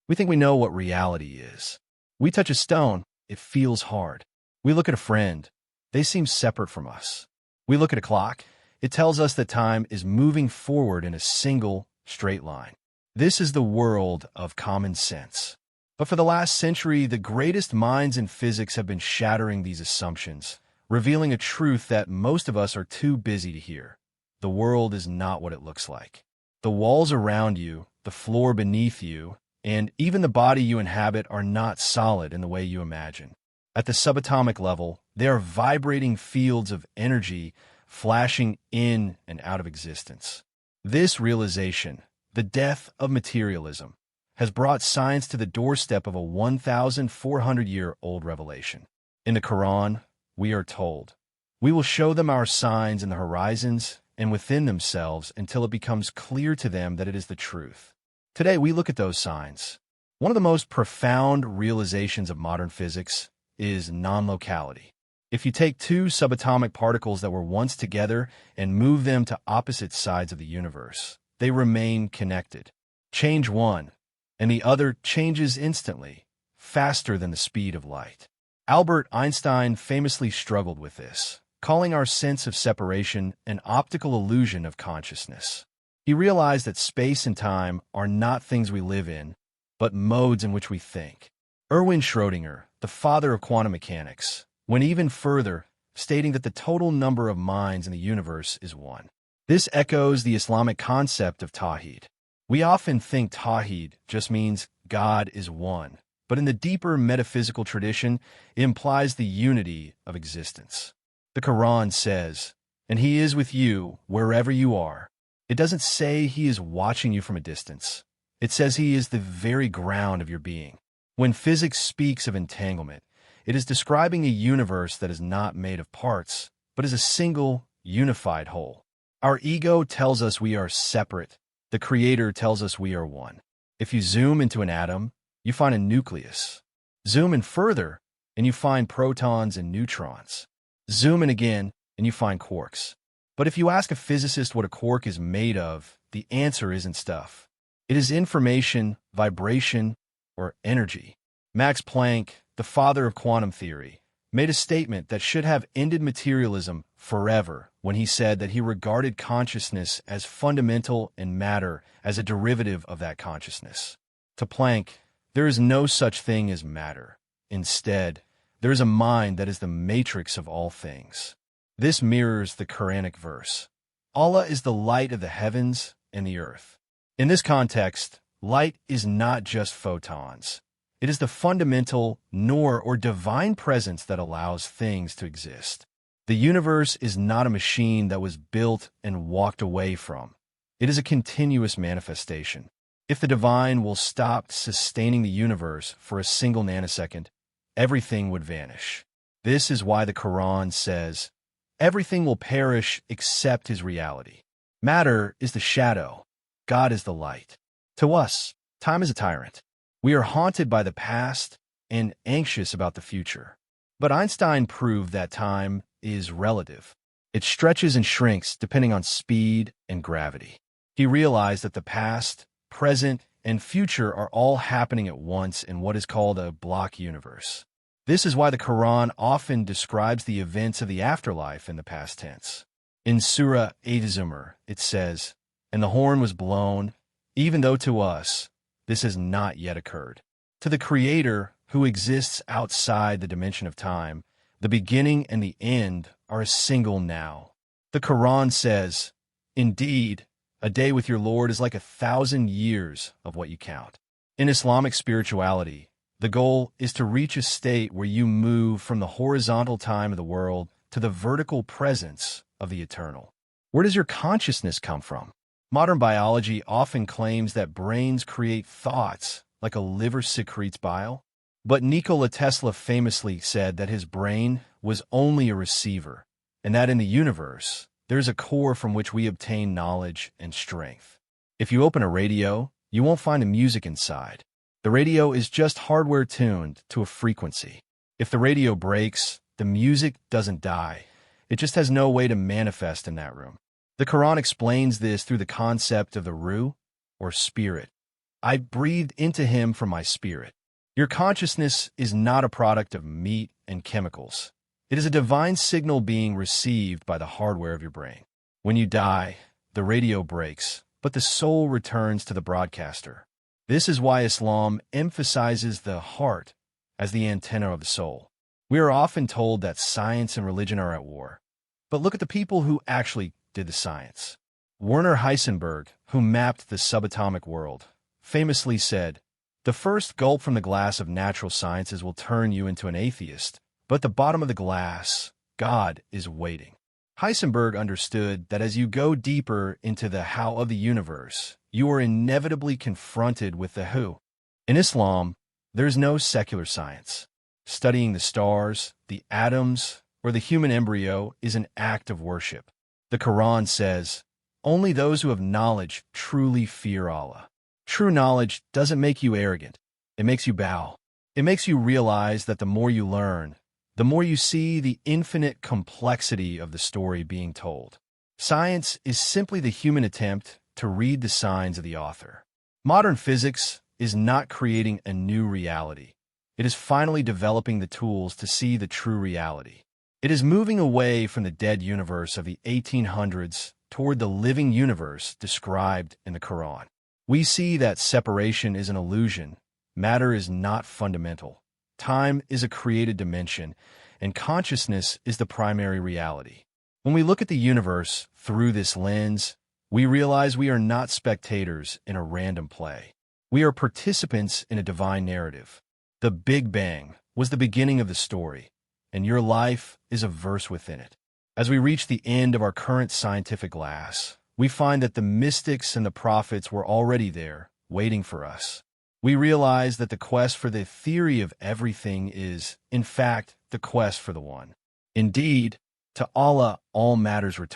We think we know what reality is. We touch a stone, it feels hard. We look at a friend, they seem separate from us. We look at a clock, it tells us that time is moving forward in a single, straight line. This is the world of common sense. But for the last century, the greatest minds in physics have been shattering these assumptions, revealing a truth that most of us are too busy to hear. The world is not what it looks like. The walls around you, the floor beneath you, and even the body you inhabit are not solid in the way you imagine. At the subatomic level, they are vibrating fields of energy flashing in and out of existence. This realization, the death of materialism, has brought science to the doorstep of a 1,400-year-old revelation. In the Qur'an, we are told, "We will show them our signs in the horizons and within themselves until it becomes clear to them that it is the truth." Today, we look at those signs. One of the most profound realizations of modern physics is non-locality. If you take two subatomic particles that were once together and move them to opposite sides of the universe, they remain connected. Change one, and the other changes instantly, faster than the speed of light. Albert Einstein famously struggled with this, calling our sense of separation an optical illusion of consciousness. He realized that space and time are not things we live in, but modes in which we think. Erwin Schrödinger, the father of quantum mechanics, went even further, stating that the total number of minds in the universe is one. This echoes the Islamic concept of Tawhid. We often think Tawhid just means God is one, but in the deeper metaphysical tradition, it implies the unity of existence. The Qur'an says, "And He is with you wherever you are." It doesn't say He is watching you from a distance. It says He is the very ground of your being. When physics speaks of entanglement, it is describing a universe that is not made of parts, but is a single, unified whole. Our ego tells us we are separate. The Creator tells us we are one. If you zoom into an atom, you find a nucleus. Zoom in further, and you find protons and neutrons. Zoom in again, and you find quarks. But if you ask a physicist what a quark is made of, the answer isn't stuff. It is information, vibration, or energy. Max Planck, the father of quantum theory, made a statement that should have ended materialism forever when he said that he regarded consciousness as fundamental and matter as a derivative of that consciousness. To Planck, there is no such thing as matter. Instead, there is a mind that is the matrix of all things. This mirrors the Quranic verse, "Allah is the light of the heavens and the earth." In this context, light is not just photons. It is the fundamental Noor or divine presence that allows things to exist. The universe is not a machine that was built and walked away from. It is a continuous manifestation. If the divine will stop sustaining the universe for a single nanosecond, everything would vanish. This is why the Qur'an says, "Everything will perish except His reality." Matter is the shadow. God is the light. To us, time is a tyrant. We are haunted by the past and anxious about the future. But Einstein proved that time is relative. It stretches and shrinks depending on speed and gravity. He realized that the past, present, and future are all happening at once in what is called a block universe. This is why the Qur'an often describes the events of the afterlife in the past tense. In Surah Az-Zumar, it says, "And the horn was blown, even though to us this has not yet occurred." To the Creator, who exists outside the dimension of time, the beginning and the end are a single now. The Qur'an says, "Indeed, a day with your Lord is like 1,000 years of what you count." In Islamic spirituality, the goal is to reach a state where you move from the horizontal time of the world to the vertical presence of the eternal. Where does your consciousness come from? Modern biology often claims that brains create thoughts, like a liver secretes bile. But Nikola Tesla famously said that his brain was only a receiver, and that in the universe, there's a core from which we obtain knowledge and strength. If you open a radio, you won't find the music inside. The radio is just hardware tuned to a frequency. If the radio breaks, the music doesn't die. It just has no way to manifest in that room. The Quran explains this through the concept of the ruh, or spirit. I breathed into him from my spirit. Your consciousness is not a product of meat and chemicals. It is a divine signal being received by the hardware of your brain. When you die, the radio breaks, but the soul returns to the broadcaster. This is why Islam emphasizes the heart as the antenna of the soul. We are often told that science and religion are at war. But look at the people who actually did the science. Werner Heisenberg, who mapped the subatomic world, famously said, "The first gulp from the glass of natural sciences will turn you into an atheist, but at the bottom of the glass, God is waiting." Heisenberg understood that as you go deeper into the how of the universe, you are inevitably confronted with the who. In Islam, there is no secular science. Studying the stars, the atoms, or the human embryo is an act of worship. The Qur'an says, "Only those who have knowledge truly fear Allah." True knowledge doesn't make you arrogant. It makes you bow. It makes you realize that the more you learn, the more you see the infinite complexity of the story being told. Science is simply the human attempt to read the signs of the author. Modern physics is not creating a new reality. It is finally developing the tools to see the true reality. It is moving away from the dead universe of the 1800s toward the living universe described in the Qur'an. We see that separation is an illusion. Matter is not fundamental. Time is a created dimension, and consciousness is the primary reality. When we look at the universe through this lens, we realize we are not spectators in a random play. We are participants in a divine narrative. The Big Bang was the beginning of the story, and your life is a verse within it. As we reach the end of our current scientific glass, we find that the mystics and the prophets were already there, waiting for us. We realize that the quest for the theory of everything is, in fact, the quest for the one. Indeed, to Allah all matters return.